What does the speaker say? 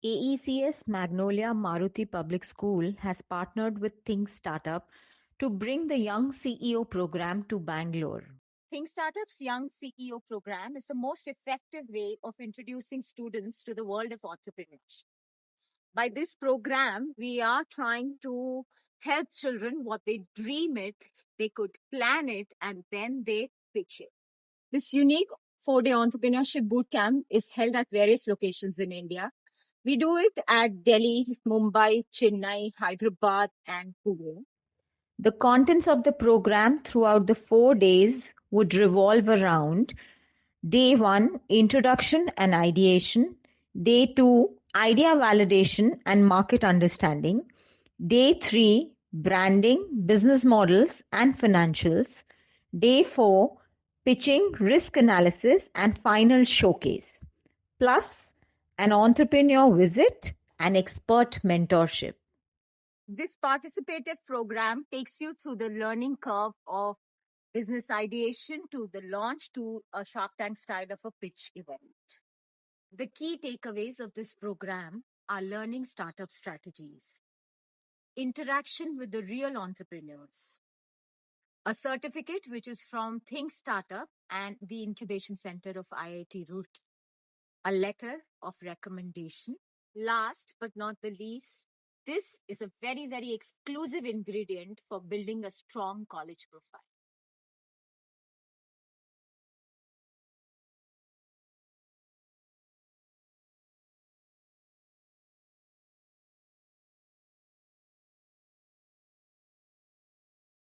AECS Magnolia Maruti Public School has partnered with ThinkStartup to bring the Young CEO program to Bangalore. ThinkStartup's Young CEO program is the most effective way of introducing students to the world of entrepreneurship. By this program, we are trying to help children what they dream it, they could plan it, and then they pitch it. This unique 4-day entrepreneurship bootcamp is held at various locations in India. We do it at Delhi, Mumbai, Chennai, Hyderabad, and Pune. The contents of the program throughout the 4 days would revolve around Day 1, Introduction and Ideation. Day 2, Idea Validation and Market Understanding. Day 3, Branding, Business Models and Financials. Day 4, Pitching, Risk Analysis and Final Showcase. Plus, an entrepreneur visit and expert mentorship. This participative program takes you through the learning curve of business ideation to the launch to a Shark Tank style of a pitch event. The key takeaways of this program are learning startup strategies, interaction with the real entrepreneurs, a certificate which is from ThinkStartup and the Incubation Center of IIT Roorkee, a letter of recommendation. Last but not the least, this is a very, very exclusive ingredient for building a strong college profile.